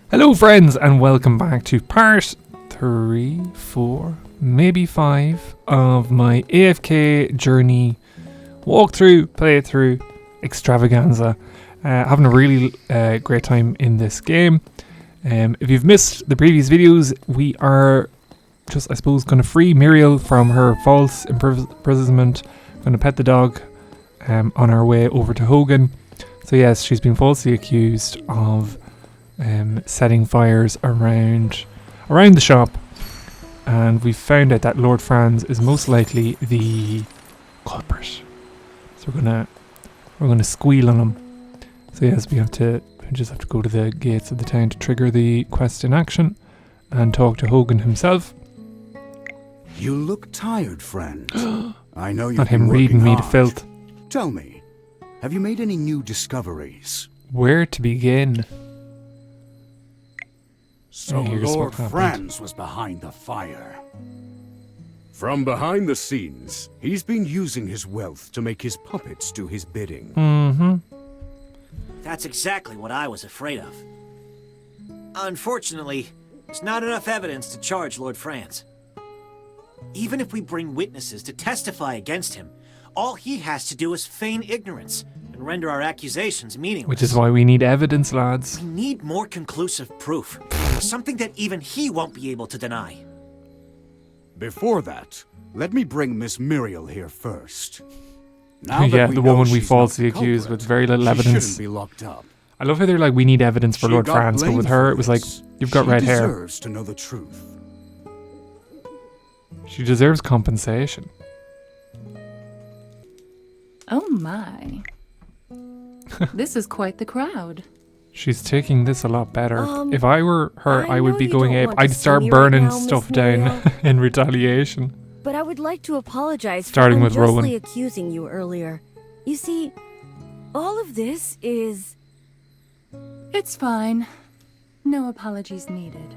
Hello friends and welcome back to part 3, 4, maybe 5 of my AFK Journey walkthrough, playthrough, extravaganza. Having a really great time in this game. If you've missed the previous videos, we are just, I suppose, going to free Mirael from her false imprisonment. Going to pet the dog on our way over to Hogan. So yes, she's been falsely accused of setting fires around the shop, and we found out that Lord Franz is most likely the culprit. So we're gonna squeal on him. So yes, we just have to go to the gates of the town to trigger the quest in action and talk to Hogan himself. You look tired, friend. I know you've Not been him working reading me to hard. filth. Tell me, have you made any new discoveries? Where to begin? So Here's Lord what happened. Franz was behind the fire. From behind the scenes, he's been using his wealth to make his puppets do his bidding. Mm-hmm. That's exactly what I was afraid of. Unfortunately, there's not enough evidence to charge Lord Franz. Even if we bring witnesses to testify against him, all he has to do is feign ignorance and render our accusations meaningless. Which is why we need evidence, lads. We need more conclusive proof. Something that even he won't be able to deny. Before that, let me bring Miss Mirael here first. Now Yeah, that the know woman we she's not falsely the accused culprit, with very little she evidence. shouldn't be locked up. I love how they're like, we need evidence for She Lord got Franz, but blamed with her for it was like, this. you've got She red hair. deserves to know the truth. She deserves compensation. Oh my. This is quite the crowd. She's taking this a lot better. If I were her, I I would know be you going don't ape. want to I'd see start me burning right now, stuff Miss down Mirael. in retaliation. But I would like to apologize Starting for with unjustly Rowan. accusing you earlier. You see, all of this is... It's fine. No apologies needed.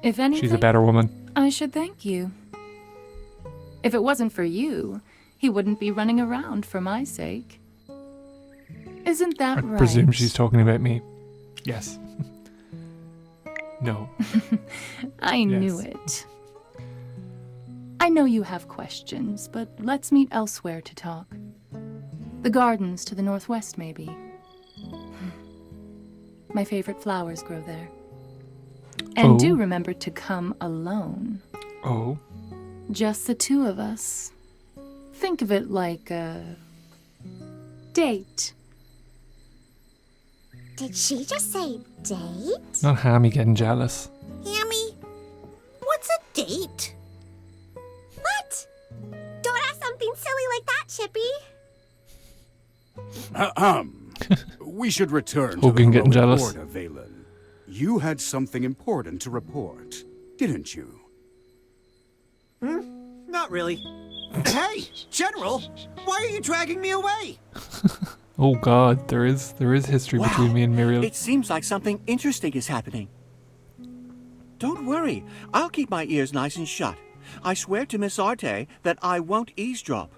If anything, She's a better woman. I should thank you. If it wasn't for you, he wouldn't be running around for my sake. Isn't that I right? presume she's talking about me. Yes. No. I knew Yes. it. I know you have questions, but let's meet elsewhere to talk. The gardens to the northwest, maybe. My favorite flowers grow there. And Oh. do remember to come alone. Oh. Just the two of us. Think of it like a date. Did she just say date? Not Hammy getting jealous. Hammy, what's a date? What? Don't ask something silly like that, Chippy. We should return to Hogan the getting heroic jealous. Order, Valen. You had something important to report, didn't you? Not really. Hey, General! Why are you dragging me away? Oh god, there is history between me and Mirael. It seems like something interesting is happening. Don't worry. I'll keep my ears nice and shut. I swear to Miss Arte that I won't eavesdrop.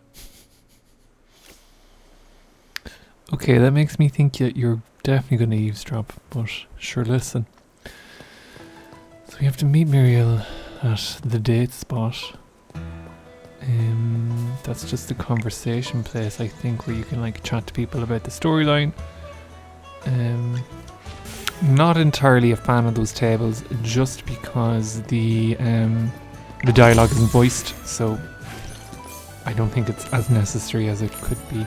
Okay, that makes me think that you're definitely going to eavesdrop, but sure, listen. So we have to meet Mirael at the date spot. That's just the conversation place, I think, where you can like chat to people about the storyline. Not entirely a fan of those tables, just because the dialogue isn't voiced, so I don't think it's as necessary as it could be.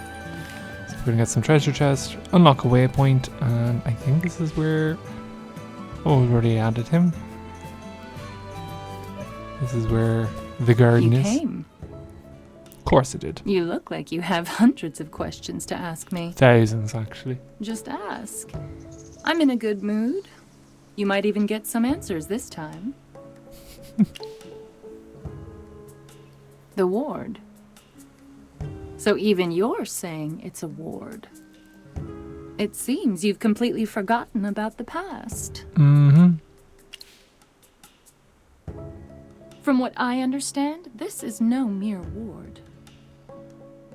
So we're gonna get some treasure chest, unlock a waypoint, and I think this is where... Oh, we've already added him. This is where the garden You is. came. Of course it did. You look like you have hundreds of questions to ask me. Thousands, actually. Just ask. I'm in a good mood. You might even get some answers this time. The ward. So even you're saying it's a ward. It seems you've completely forgotten about the past. Mm-hmm. From what I understand, this is no mere ward.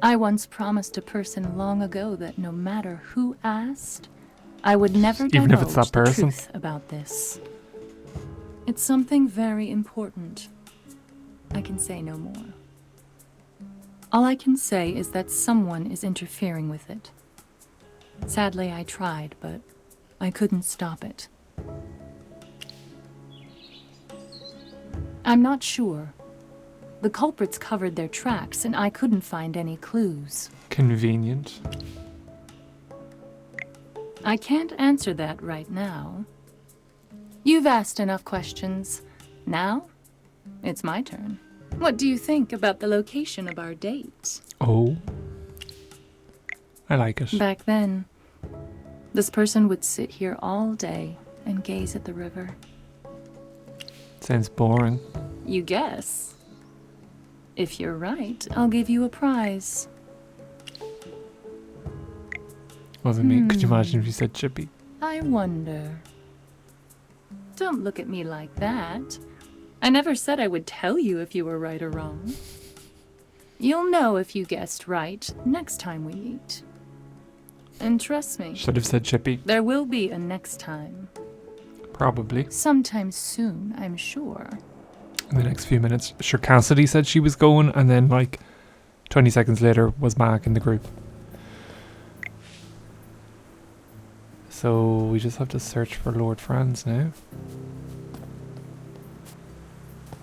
I once promised a person long ago that no matter who asked, I would never Even if it's divulge that the person. truth about this. It's something very important. I can say no more. All I can say is that someone is interfering with it. Sadly, I tried, but I couldn't stop it. I'm not sure. The culprits covered their tracks, and I couldn't find any clues. Convenient. I can't answer that right now. You've asked enough questions. Now, it's my turn. What do you think about the location of our date? Oh. I like it. Back then, this person would sit here all day and gaze at the river. Sounds boring. You guess. If you're right, I'll give you a prize. Wasn't me. Could you imagine if you said Chippy? I wonder. Don't look at me like that. I never said I would tell you if you were right or wrong. You'll know if you guessed right next time we meet. And trust me, Should have said Chippy. there will be a next time. Probably. Sometime soon, I'm sure. In the next few minutes. Sure, Cassidy said she was going, and then like 20 seconds later was back in the group. So we just have to search for Lord Franz now.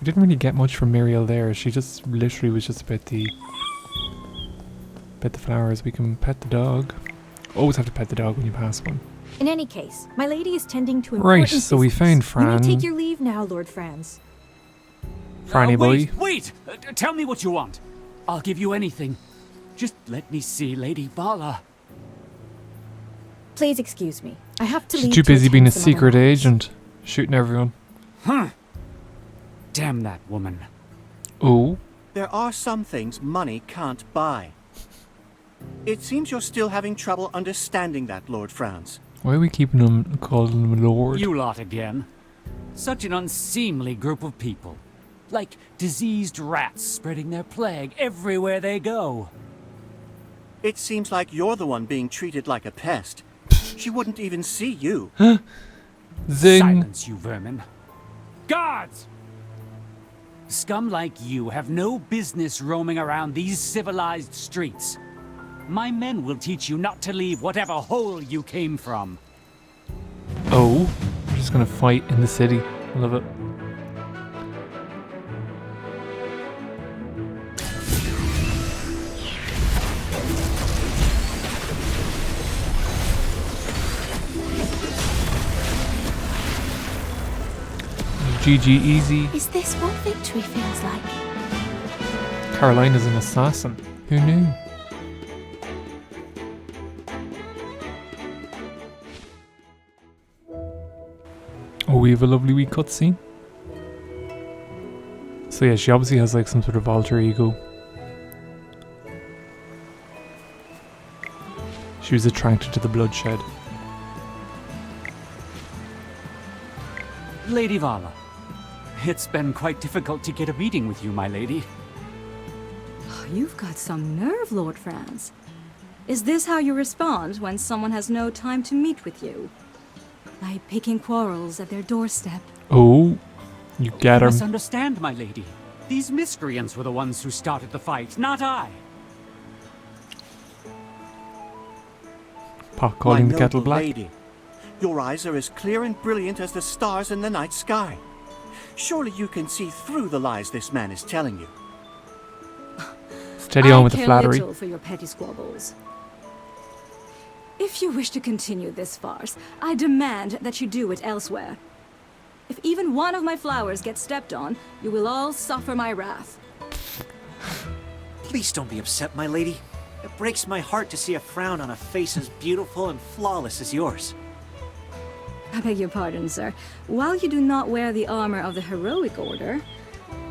We didn't really get much from Mirael there. She just literally was just about the flowers. We can pet the dog. Always have to pet the dog when you pass one. In any case, my lady is tending to important Right, so we business. found Fran. You may take your leave now, Lord Franz. Franny boy. Wait! Tell me what you want. I'll give you anything. Just let me see Lady Vala. Please excuse me. I have to She's leave too to busy attend being a some other secret matters. agent, shooting everyone. Damn that woman. Oh, There are some things money can't buy. It seems you're still having trouble understanding that, Lord Franz. why are we keeping him, calling him Lord? You lot again. Such an unseemly group of people. Like diseased rats spreading their plague everywhere they go. It seems like you're the one being treated like a pest. She wouldn't even see you. Zing. Silence, you vermin. Guards! Scum like you have no business roaming around these civilized streets. My men will teach you not to leave whatever hole you came from. Oh, we're just gonna fight in the city. I love it. GG easy. Is this what victory feels like? Carolina's an assassin. Who knew? Oh, we have a lovely wee cutscene. So yeah, she obviously has like some sort of alter ego. She was attracted to the bloodshed. Lady Vala, it's been quite difficult to get a meeting with you, my lady. You've got some nerve, Lord Franz. Is this how you respond when someone has no time to meet with you? By picking quarrels at their doorstep? Oh, you get You her. misunderstand, my lady. These miscreants were the ones who started the fight, not I. Pot calling My the kettle noble black. lady, your eyes are as clear and brilliant as the stars in the night sky. Surely you can see through the lies this man is telling you. Steady on with the I care flattery. little for your petty squabbles. If you wish to continue this farce, I demand that you do it elsewhere. If even one of my flowers gets stepped on, you will all suffer my wrath. Please don't be upset, my lady. It breaks my heart to see a frown on a face as beautiful and flawless as yours. I beg your pardon, sir. While you do not wear the armor of the heroic order,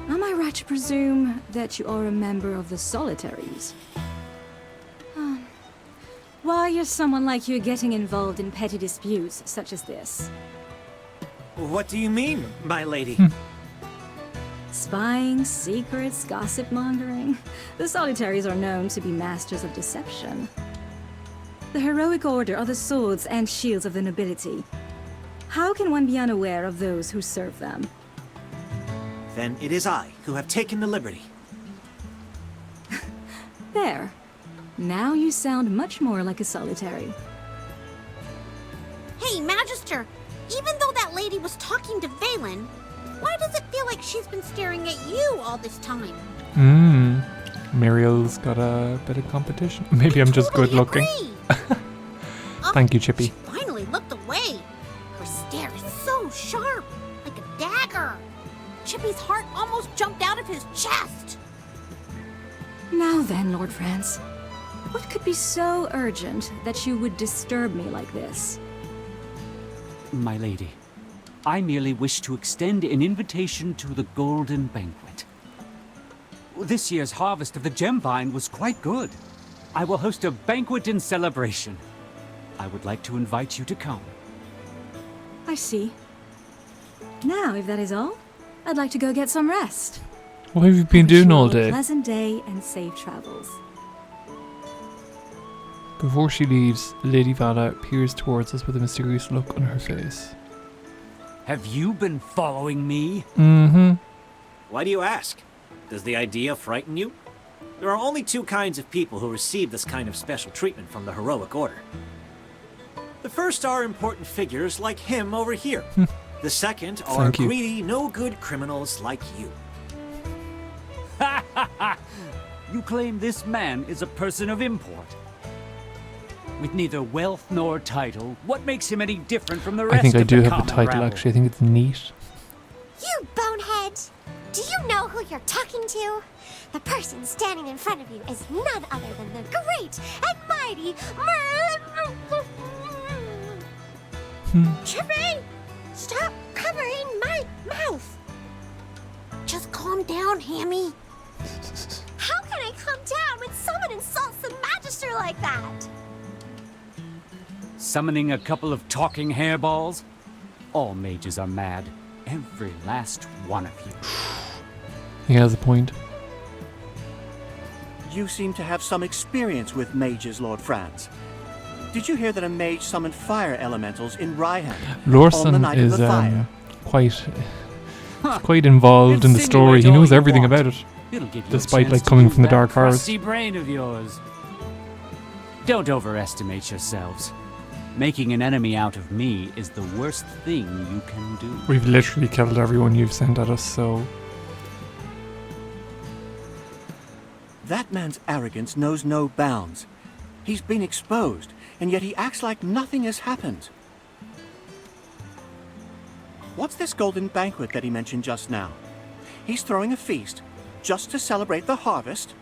am I right to presume that you are a member of the Solitaries? Why is someone like you getting involved in petty disputes such as this? What do you mean, my lady? Spying, secrets, gossip mongering. The Solitaries are known to be masters of deception. The heroic order are the swords and shields of the nobility. How can one be unaware of those who serve them? Then it is I who have taken the liberty. There. Now you sound much more like a solitary. Hey, Magister! Even though that lady was talking to Valen, why does it feel like she's been staring at you all this time? Miriel's got a bit of competition. Maybe I'm just good looking. Thank you, Chippy. She finally looked away. Her stare is so sharp, like a dagger. Chippy's heart almost jumped out of his chest. Now then, Lord Franz. What could be so urgent that you would disturb me like this? My lady, I merely wish to extend an invitation to the Golden Banquet. This year's harvest of the Gemvine was quite good. I will host a banquet in celebration. I would like to invite you to come. I see. Now, if that is all, I'd like to go get some rest. What have you been doing all day? Pleasant day and safe travels. Before she leaves, Lady Vala peers towards us with a mysterious look on her face. Have you been following me? Why do you ask? Does the idea frighten you? There are only two kinds of people who receive this kind of special treatment from the heroic order. The first are important figures like him over here. The second are greedy, no-good criminals like you. You claim this man is a person of import. With neither wealth nor title, what makes him any different from the rest I think I of do the have a common title, rabble? actually. I think it's neat. You bonehead! Do you know who you're talking to? The person standing in front of you is none other than the great and mighty Chippy! Stop covering my mouth! Just calm down, Hammy. How can I calm down when someone insults the Magister like that? Summoning a couple of talking hairballs? All mages are mad. Every last one of you. He has a point. You seem to have some experience with mages, Lord Franz. Did you hear that a mage summoned fire elementals in Raihan on the Lorsan night of is the fire? quite involved in the story. He knows everything about it. It'll give you Despite, a chance like, to coming use from the that Dark Forest. crusty brain of yours. Don't overestimate yourselves. Making an enemy out of me is the worst thing you can do. We've literally killed everyone you've sent at us, so... That man's arrogance knows no bounds. He's been exposed, and yet he acts like nothing has happened. What's this golden banquet that he mentioned just now? He's throwing a feast just to celebrate the harvest?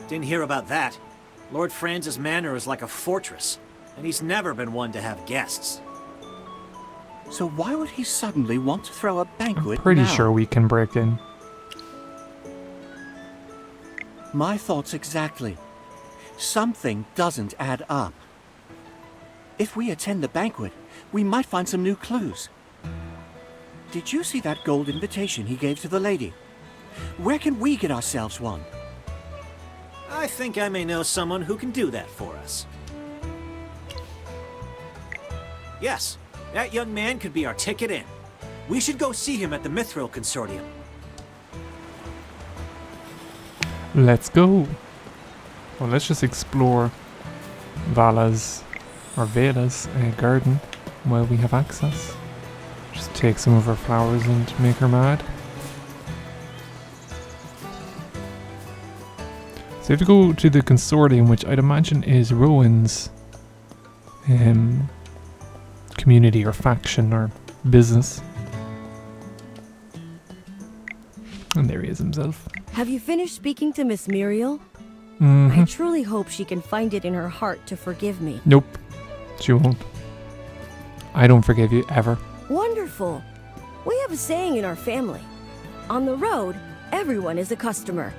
Didn't hear about that. Lord Franz's manor is like a fortress, and he's never been one to have guests. So why would he suddenly want to throw a banquet I'm pretty now? sure we can break in. My thoughts exactly. Something doesn't add up. If we attend the banquet, we might find some new clues. Did you see that gold invitation he gave to the lady? Where can we get ourselves one? I think I may know someone who can do that for us. Yes, that young man could be our ticket in. We should go see him at the Mirael Consortium. Let's go. Well, let's just explore Vala's garden while we have access. Just take some of her flowers and make her mad. So we have to go to the consortium, which I'd imagine is Rowan's community or faction or business. And there he is himself. Have you finished speaking to Miss Mirael? Mm-hmm. I truly hope she can find it in her heart to forgive me. Nope, she won't. I don't forgive you, ever. Wonderful. We have a saying in our family. On the road, everyone is a customer.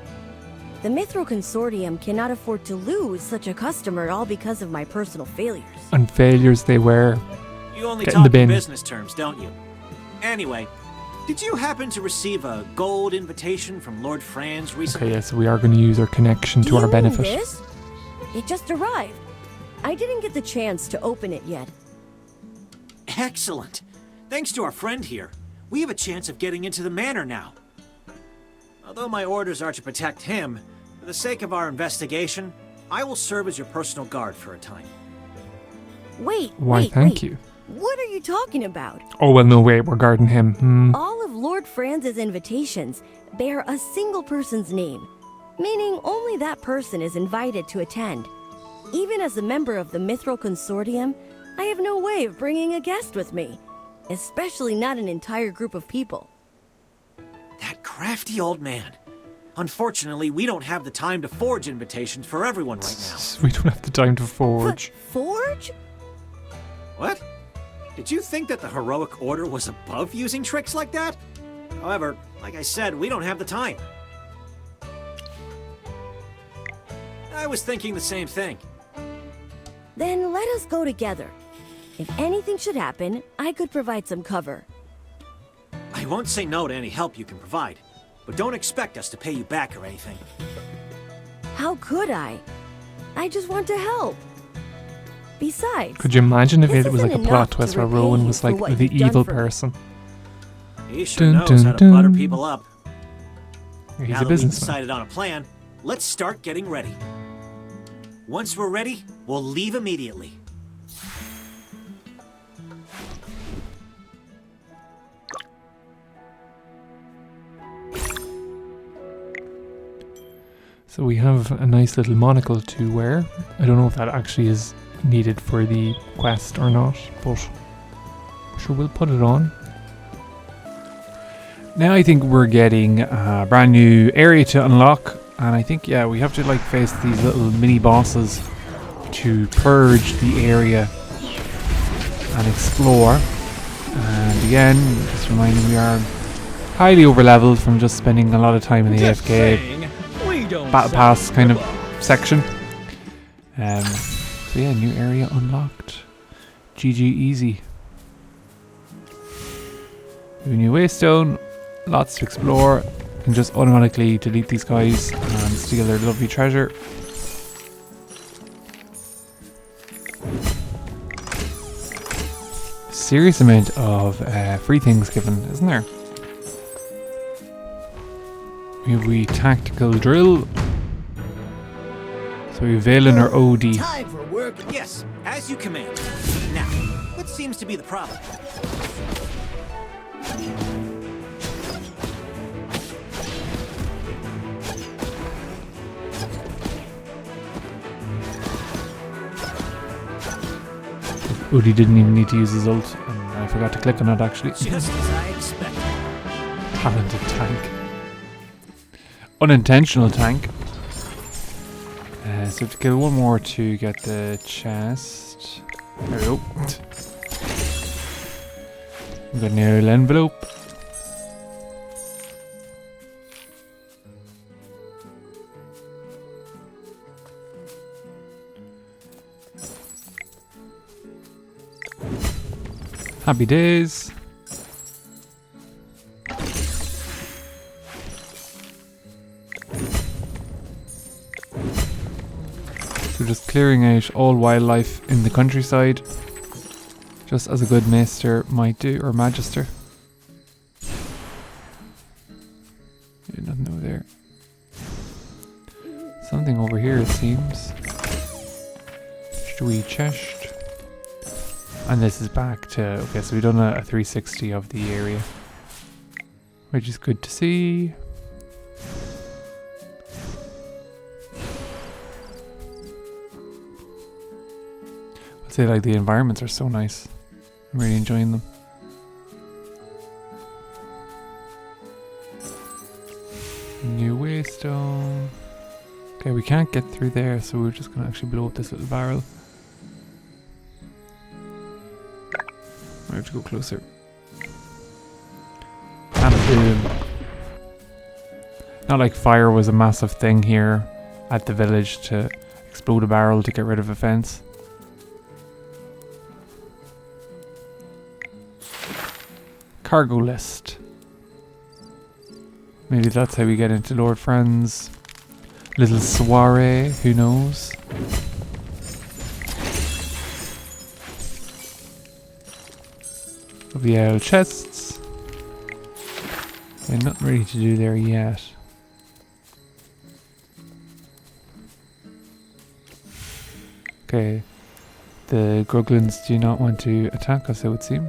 The Mirael Consortium cannot afford to lose such a customer all because of my personal failures. And failures they were. You only Get in the talk in bin. business terms, don't you? Anyway, did you happen to receive a gold invitation from Lord Franz recently? Okay, yes, we are going to use our connection to our benefit. This? It just arrived. I didn't get the chance to open it yet. Excellent. Thanks to our friend here, we have a chance of getting into the manor now. Although my orders are to protect him, for the sake of our investigation, I will serve as your personal guard for a time. Wait, Why, wait, thank wait. you. What are you talking about? Oh, well, no way. We're guarding him. All of Lord Franz's invitations bear a single person's name, meaning only that person is invited to attend. Even as a member of the Mithril Consortium, I have no way of bringing a guest with me, especially not an entire group of people. That crafty old man. Unfortunately, we don't have the time to forge invitations for everyone right now. We don't have the time to forge. Forge? What? Did you think that the heroic order was above using tricks like that? However, like I said, we don't have the time. I was thinking the same thing. Then let us go together. If anything should happen, I could provide some cover. I won't say no to any help you can provide, but don't expect us to pay you back or anything. How could I? I just want to help. Besides, Could you imagine if this it was like a isn't plot enough to twist where repay Rowan you was for like what the you've done evil for me. person? He sure Dun, knows dun, how to butter dun. people up. He's Now a that we've businessman. decided on a plan, let's start getting ready. Once we're ready, we'll leave immediately. So we have a nice little monocle to wear. I don't know if that actually is needed for the quest or not, but sure, we'll put it on. Now I think we're getting a brand new area to unlock, and I think, yeah, we have to like face these little mini bosses to purge the area and explore. And again, just reminding we are highly over leveled from just spending a lot of time in the AFK Battle Pass kind of section. So yeah, new area unlocked. GG easy. New waystone, lots to explore. Can just automatically delete these guys and steal their lovely treasure. Serious amount of free things given, isn't there? We have tactical drill. So we Valen or OD. Time for work. Yes, as you command. Now, what seems to be the problem? OD didn't even need to use his ult, and I forgot to click on it actually. Just as I expected. Talented tank. Unintentional tank. So to kill one more to get the chest. There we go. We got an aerial envelope. Happy days. So just clearing out all wildlife in the countryside, just as a good maester might do, or magister. Yeah, nothing over there. Something over here it seems. Wee chest. And this is back to, okay, so we've done a 360 of the area, which is good to see. I'd say like the environments are so nice. I'm really enjoying them. New waystone. Okay, we can't get through there, so we're just gonna actually blow up this little barrel. I have to go closer. And boom. Not like fire was a massive thing here at the village to explode a barrel to get rid of a fence. Cargo list. Maybe that's how we get into Lord Franz. Little soiree, who knows? of the owl chests. Okay, nothing really to do there yet. Okay, the Gruglins do not want to attack us, it would seem.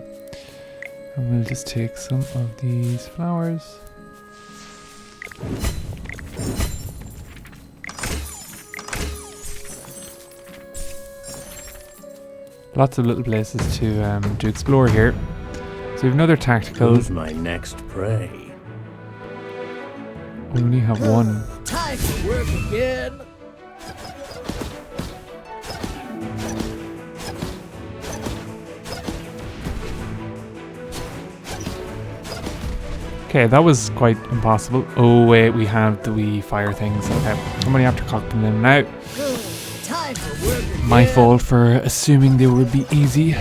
And we'll just take some of these flowers. Lots of little places to explore here. So we have another tactical. Who's my next prey? We only have one. Time to work again. Okay, that was quite impossible. Oh wait, we have the wee fire things. Okay, I'm only after cocking them now. Time to work again. My fault for assuming they would be easy.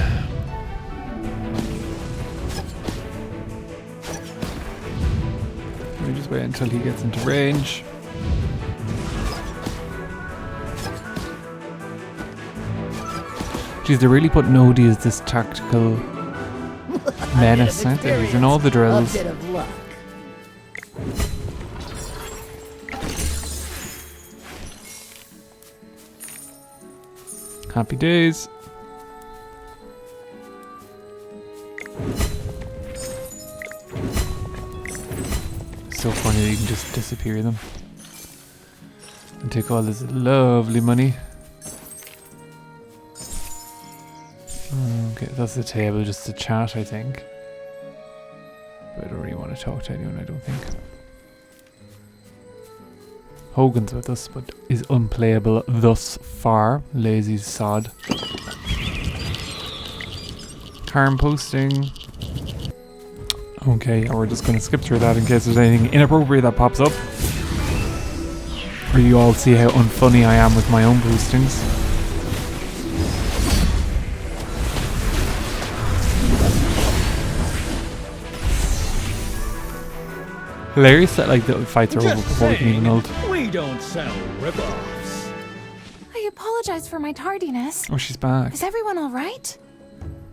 We just wait until he gets into range. Geez, they really put Nodi as this tactical menace, aren't they? He's in all the drills. A bit of luck. Happy days. So funny that you can just disappear them. And take all this lovely money. Okay, that's the table just to chat, I think. But I don't really want to talk to anyone, I don't think. Hogan's with us, but is unplayable thus far. Lazy sod. Harm posting. Okay, we're just going to skip through that in case there's anything inappropriate that pops up. Or you all see how unfunny I am with my own postings. Hilarious that like the fights are over before we can even ult. We don't sell rip-offs. I apologize for my tardiness. Oh, she's back. Is everyone all right?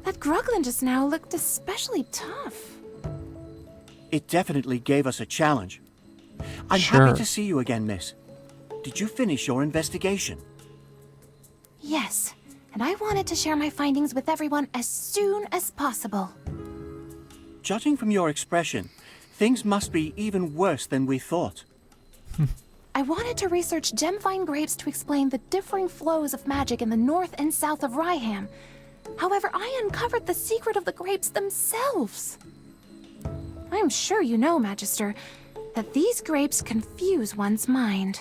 That Gruglin just now looked especially tough. It definitely gave us a challenge. I'm Sure. happy to see you again, miss. Did you finish your investigation? Yes, and I wanted to share my findings with everyone as soon as possible. Judging from your expression, things must be even worse than we thought. I wanted to research Gemvine grapes to explain the differing flows of magic in the north and south of Ryham. However, I uncovered the secret of the grapes themselves. I am sure you know, Magister, that these grapes confuse one's mind.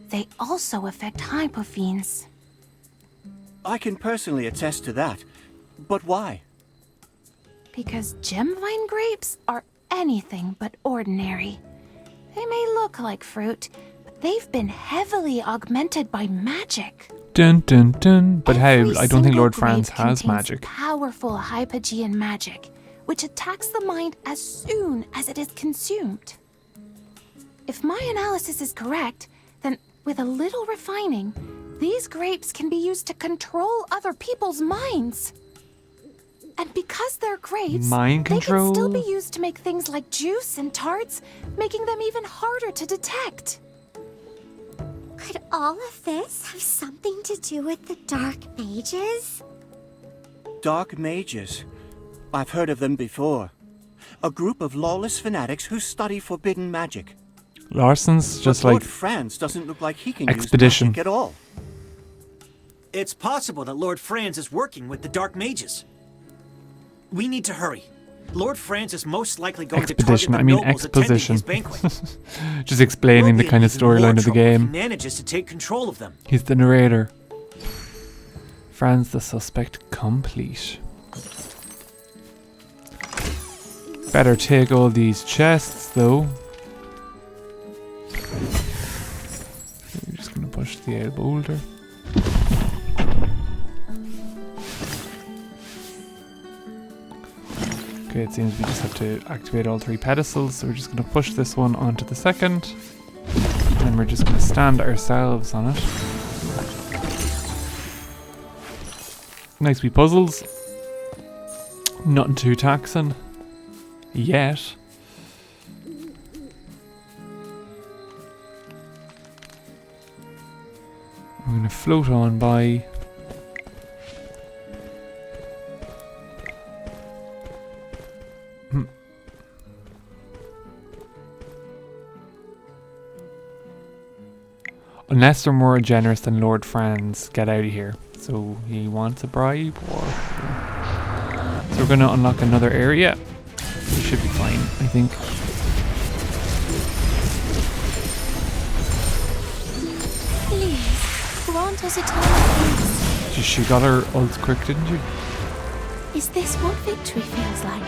They also affect hypophines. I can personally attest to that. But why? Because Gemvine grapes are anything but ordinary. They may look like fruit, but they've been heavily augmented by magic. Dun dun dun. But Every how? I don't think single Lord Franz grape has contains magic. Powerful hypogean magic, which attacks the mind as soon as it is consumed. If my analysis is correct, then with a little refining, these grapes can be used to control other people's minds. And because they're grapes, Mind they can still control? be used to make things like juice and tarts, making them even harder to detect. Could all of this have something to do with the Dark Mages? Dark Mages. I've heard of them before. A group of lawless fanatics who study forbidden magic. Larson's just But like Lord Franz doesn't look like he can Expedition. use magic at all. It's possible that Lord Franz is working with the Dark Mages. We need to hurry. Lord Franz is most likely going Expedition. to I target the mean nobles attending exposition. his banquet. just explaining We'll the be kind of in even more storyline of the trouble if he game. manages to take control of them. He's the narrator. Franz the suspect complete. Better take all these chests though. We're just gonna push the old boulder. Okay, it seems we just have to activate all three pedestals, so we're just gonna push this one onto the second. And then we're just gonna stand ourselves on it. Nice wee puzzles. Nothing too taxing. Yet. We're going to float on by. Unless they're more generous than Lord Franz, get out of here. So he wants a bribe, or so we're going to unlock another area. We should be fine, I think. Please, grant us eternal peace. She got her ult quick, didn't she? Is this what victory feels like?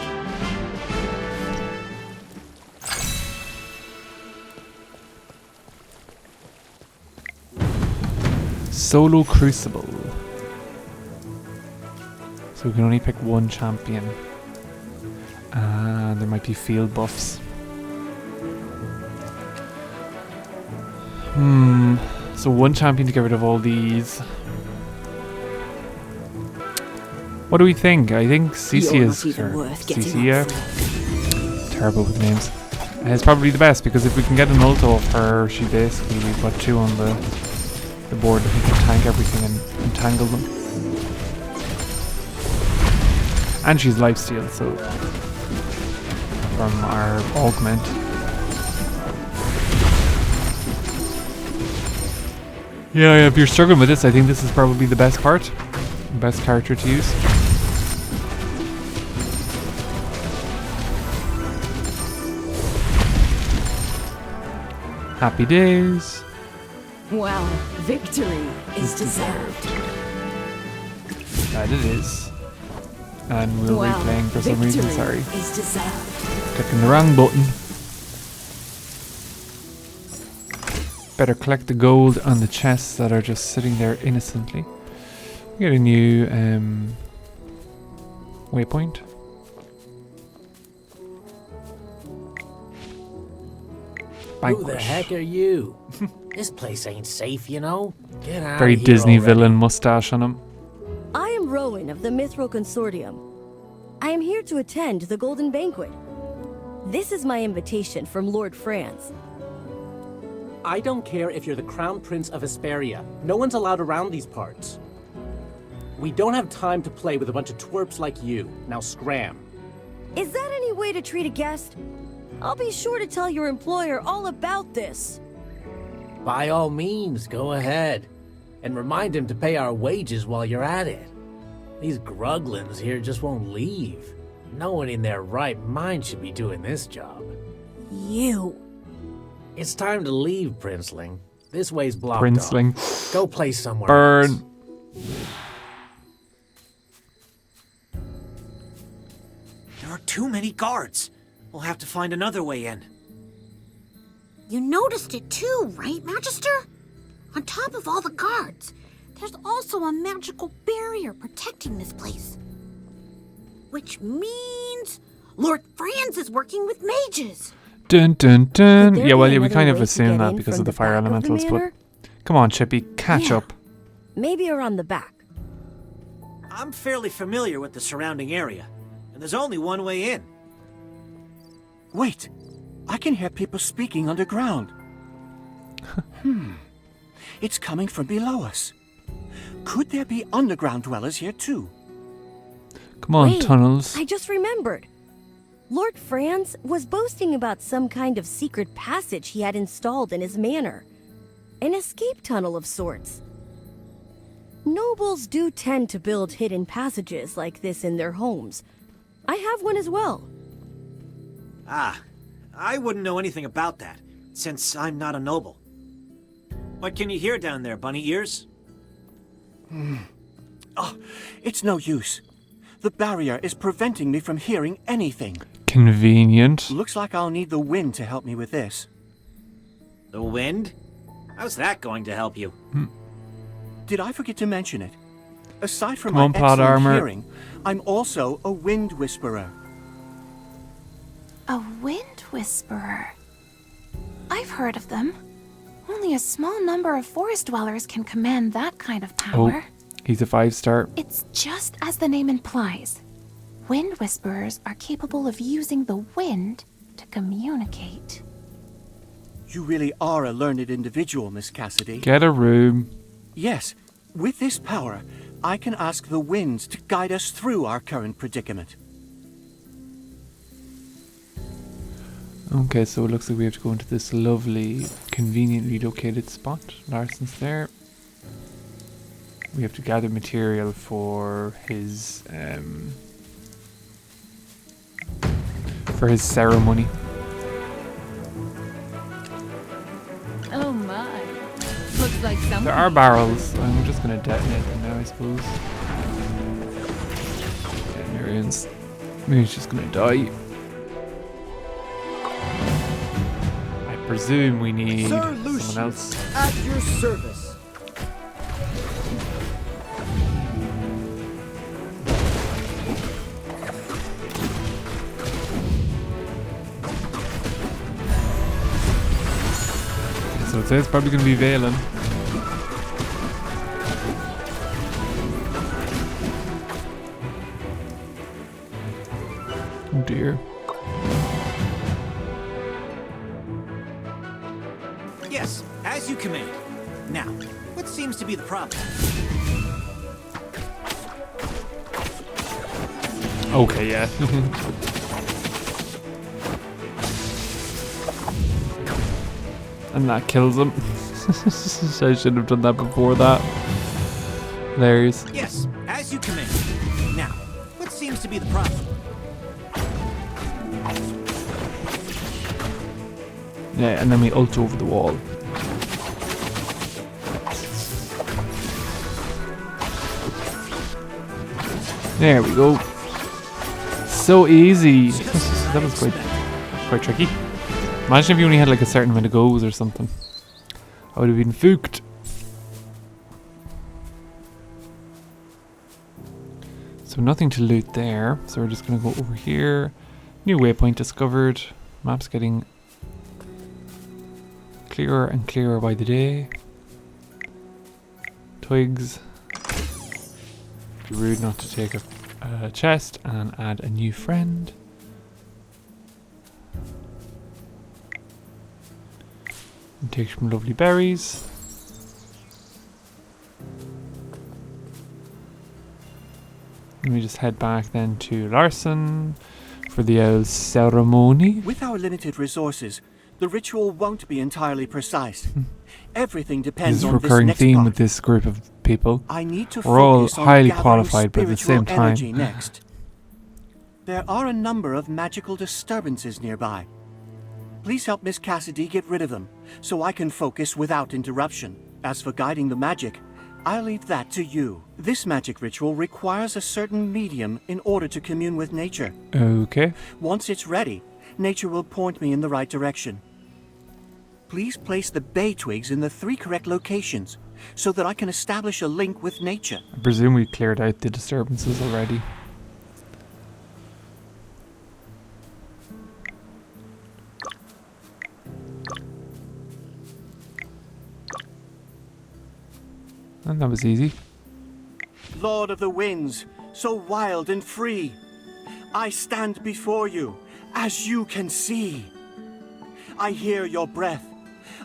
Solo Crucible. So we can only pick one champion. And there might be field buffs. So one champion to get rid of all these. What do we think? I think CC is... CC, yeah. Terrible with names. It's probably the best, because if we can get an ult off her, she basically, we've got 2 on the board that we can tank everything and entangle them. And she's lifesteal, so from our augment. Yeah, if you're struggling with this, I think this is probably the best part. The best character to use. Happy days. Well, victory is deserved. That it is. And we're replaying for some reason, sorry. Is deserved. Clicking the wrong button. Better collect the gold on the chests that are just sitting there innocently. We get a new waypoint. Who the heck are you? This place ain't safe, you know? Get out Very of here Disney already. villain mustache on him. I am Rowan of the Mithril Consortium. I am here to attend the Golden Banquet. This is my invitation from Lord Franz. I don't care if you're the Crown Prince of Hesperia. No one's allowed around these parts. We don't have time to play with a bunch of twerps like you. Now scram. Is that any way to treat a guest? I'll be sure to tell your employer all about this. By all means, go ahead. And remind him to pay our wages while you're at it. These gruglins here just won't leave. No one in their right mind should be doing this job. You. It's time to leave, Princeling. This way's blocked Princeling. off. Go play somewhere Burn. else. There are too many guards. We'll have to find another way in. You noticed it too, right, Magister? On top of all the guards, there's also a magical barrier protecting this place. Which means Lord Franz is working with mages. Dun dun dun. Could there Yeah, well, be yeah, we another kind of way to assume get that in because from of the the fire back of the elementals, but manor? come on, Chippy, catch Yeah. up. Maybe around the back. I'm fairly familiar with the surrounding area, and there's only one way in. Wait, I can hear people speaking underground. It's coming from below us. Could there be underground dwellers here too? Come on, Wait, tunnels. I just remembered. Lord Franz was boasting about some kind of secret passage he had installed in his manor. An escape tunnel of sorts. Nobles do tend to build hidden passages like this in their homes. I have one as well. Ah, I wouldn't know anything about that, since I'm not a noble. What can you hear down there, bunny ears? Oh, it's no use. The barrier is preventing me from hearing anything. Convenient. Looks like I'll need the wind to help me with this. The wind? How's that going to help you? Did I forget to mention it? Aside from Come on, my plot excellent armor. hearing, I'm also a wind whisperer. A wind whisperer. I've heard of them. Only a small number of forest dwellers can command that kind of power. Oh, he's a 5-star. It's just as the name implies. Wind Whisperers are capable of using the wind to communicate. You really are a learned individual, Miss Cassidy. Get a room. Yes, with this power, I can ask the winds to guide us through our current predicament. Okay, so it looks like we have to go into this lovely, conveniently located spot. Larson's there. We have to gather material for his ceremony. Oh my. Looks like someone. There are barrels. I'm just gonna detonate them now, I suppose. Yeah, Miriam's. Miriam's just gonna die. I presume we need Sir someone Lucius, else. at your service. So it's probably going to be Valen. Oh dear. Yes, as you command. Now, what seems to be the problem? Okay, yeah. And that kills him. I should have done that before that. There's. Yes, as you command. Now, what seems to be the problem? Yeah, and then we ult over the wall. There we go. So easy. That was quite tricky. Imagine if you only had like a certain amount of goes or something. I would have been fooked. So nothing to loot there. So we're just going to go over here. New waypoint discovered. Map's getting clearer and clearer by the day. Twigs. Be rude not to take a chest and add a new friend. And take some lovely berries. Let me just head back then to Larson for the ceremony. With our limited resources, the ritual won't be entirely precise. Everything depends This on is a recurring this next theme part. with this group of people. I need to We're all focus on highly gathering qualified, but at the same spiritual energy time. next. There are a number of magical disturbances nearby. Please help Miss Cassidy get rid of them, so I can focus without interruption. As for guiding the magic, I'll leave that to you. This magic ritual requires a certain medium in order to commune with nature. Okay. Once it's ready, nature will point me in the right direction. Please place the bay twigs in the 3 correct locations, so that I can establish a link with nature. I presume we cleared out the disturbances already. And that was easy. Lord of the winds, so wild and free, I stand before you, as you can see. I hear your breath,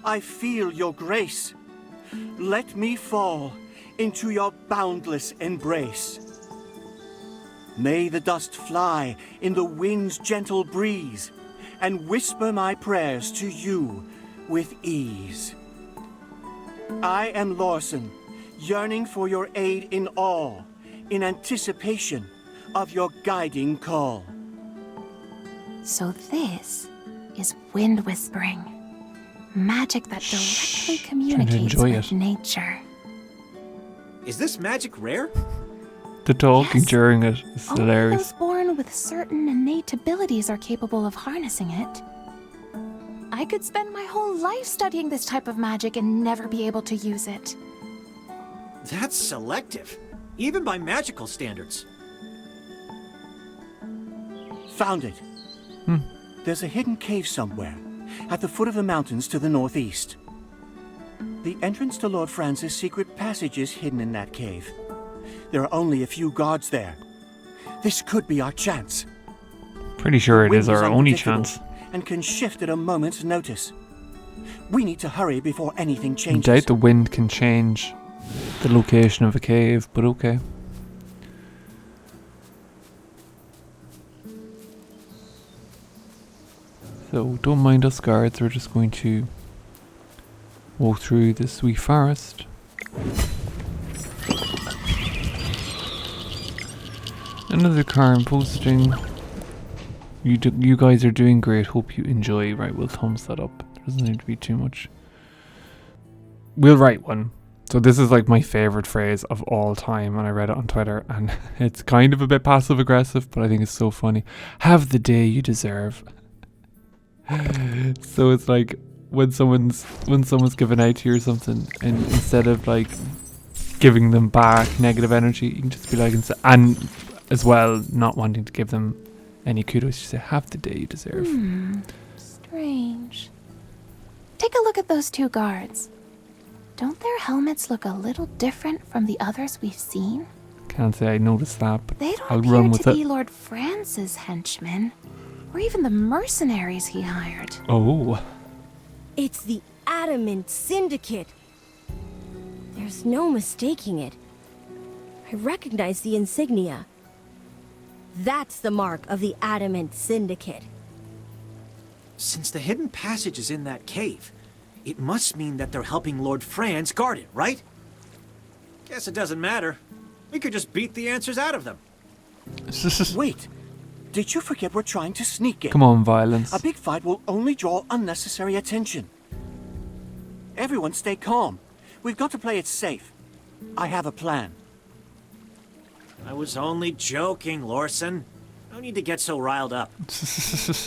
I feel your grace. Let me fall into your boundless embrace. May the dust fly in the wind's gentle breeze, and whisper my prayers to you with ease. I am Lorsan, yearning for your aid in awe, in anticipation of your guiding call. So this is wind whispering. Magic that directly communicates with nature. Is this magic rare? The talking Yes. during it is Only hilarious. those born with certain innate abilities are capable of harnessing it. I could spend my whole life studying this type of magic and never be able to use it. That's selective, even by magical standards. Found it. There's a hidden cave somewhere, at the foot of the mountains to the northeast. The entrance to Lord Franz's secret passage is hidden in that cave. There are only a few guards there. This could be our chance. Pretty sure it Wind is our only unpredictable chance. and can shift at a moment's notice. We need to hurry before anything I changes. doubt the wind can change the location of a cave, but okay. So don't mind us guards, we're just going to walk through this wee forest. Another Karen posting. You guys are doing great, hope you enjoy. Right, we'll thumbs that up. There doesn't need to be too much. We'll write one. So this is like my favorite phrase of all time, and I read it on Twitter, and it's kind of a bit passive aggressive, but I think it's so funny. Have the day you deserve. So it's like when someone's giving out to you or something, and instead of like giving them back negative energy, you can just be like, and as well not wanting to give them any kudos, you say, have the day you deserve. Strange. Take a look at those two guards. Don't their helmets look a little different from the others we've seen? Can't say I noticed that, but They don't I'll appear run with to it. be Lord Franz's henchmen, or even the mercenaries he hired. Oh. It's the Adamant Syndicate. There's no mistaking it. I recognize the insignia. That's the mark of the Adamant Syndicate. Since the hidden passage is in that cave, it must mean that they're helping Lord Franz guard it, right? Guess it doesn't matter. We could just beat the answers out of them. Wait, did you forget we're trying to sneak in? Come on, violence. A big fight will only draw unnecessary attention. Everyone stay calm. We've got to play it safe. I have a plan. I was only joking, Lorsan. No need to get so riled up.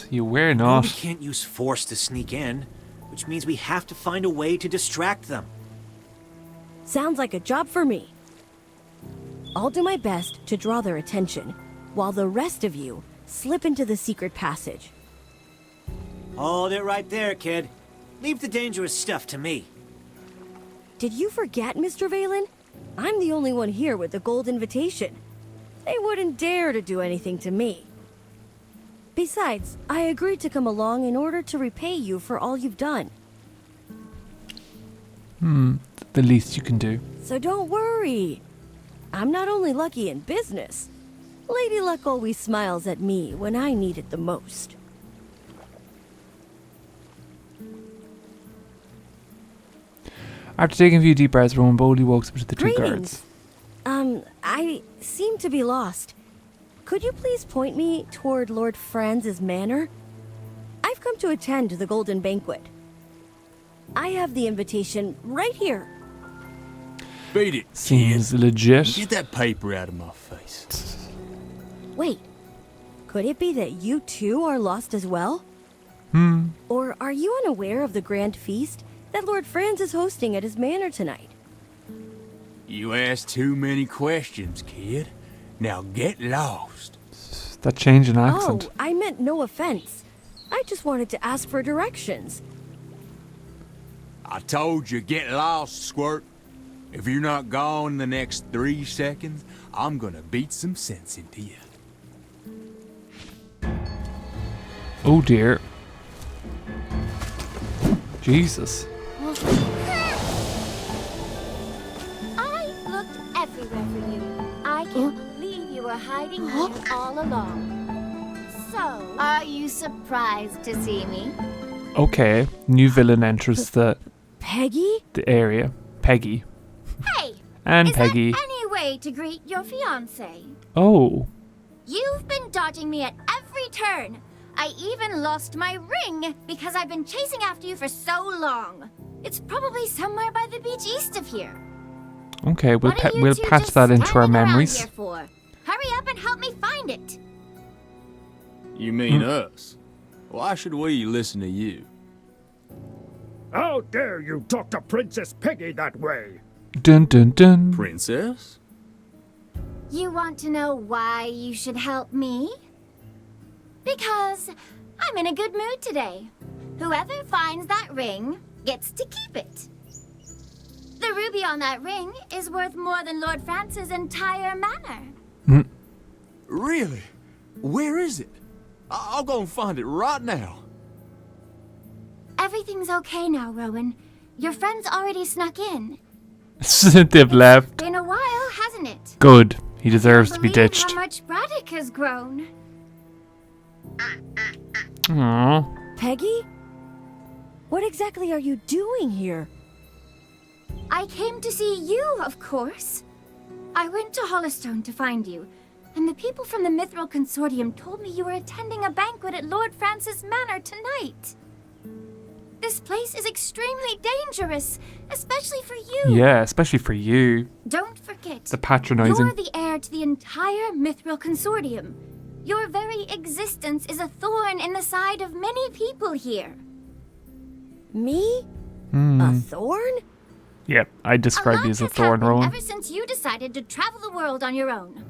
You were We not. can't use force to sneak in, which means we have to find a way to distract them. Sounds like a job for me. I'll do my best to draw their attention, while the rest of you slip into the secret passage. Hold it right there, kid. Leave the dangerous stuff to me. Did you forget, Mr. Valen? I'm the only one here with the gold invitation. They wouldn't dare to do anything to me. Besides, I agreed to come along in order to repay you for all you've done. The least you can do. So don't worry. I'm not only lucky in business. Lady Luck always smiles at me when I need it the most. After taking a few deep breaths, Rowan boldly walks up to the two Greetings. guards. I seem to be lost. Could you please point me toward Lord Franz's manor? I've come to attend to the Golden Banquet. I have the invitation right here. Beat it, Seems legit. Get that paper out of my face. Wait, could it be that you too are lost as well? Or are you unaware of the grand feast that Lord Franz is hosting at his manor tonight? You asked too many questions, kid. Now get lost. That change in accent. Oh, I meant no offense. I just wanted to ask for directions. I told you, get lost, Squirt. If you're not gone in the next 3 seconds, I'm gonna beat some sense into you. Oh dear. Jesus. I looked everywhere for you. I can't believe you were hiding here all along. So, are you surprised to see me? Okay, new villain enters the Peggy? area. Peggy. Hey! And is Peggy. there any way to greet your fiancé? Oh. You've been dodging me at every turn. I even lost my ring because I've been chasing after you for so long. It's probably somewhere by the beach east of here. Okay, we'll What are you we'll two patch just that into our standing around memories. here for? Hurry up and help me find it. You mean us? Why should we listen to you? How dare you talk to Princess Peggy that way? Dun dun dun. Princess? You want to know why you should help me? Because I'm in a good mood today. Whoever finds that ring gets to keep it. The ruby on that ring is worth more than Lord Franz's entire manor. Really? Where is it? I'll go and find it right now. Everything's okay now, Rowan. Your friend's already snuck in. They've left. Been a while, hasn't it? Good. He deserves to be Believe ditched. how much Braddock has grown. Aww. Peggy? What exactly are you doing here? I came to see you, of course. I went to Hollowstone to find you, and the people from the Mithril Consortium told me you were attending a banquet at Lord Franz's manor tonight. This place is extremely dangerous, especially for you. Yeah, especially for you. Don't forget, The patronizing. you're the heir to the entire Mithril Consortium. Your very existence is a thorn in the side of many people here. Me? Hmm. A thorn? Yep, I describe you as a Has thorn, happened Rowan. ever since you decided to travel the world on your own.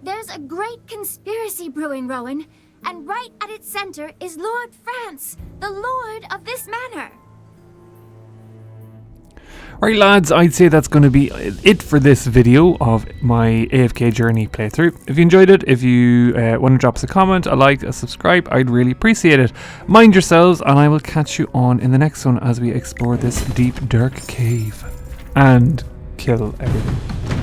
There's a great conspiracy brewing, Rowan, and right at its center is Lord Franz, the lord of this manor. Right, lads, I'd say that's going to be it for this video of my AFK Journey playthrough. If you enjoyed it, if you want to drop us a comment, a like, a subscribe, I'd really appreciate it. Mind yourselves, and I will catch you on in the next one as we explore this deep, dark cave and kill everything.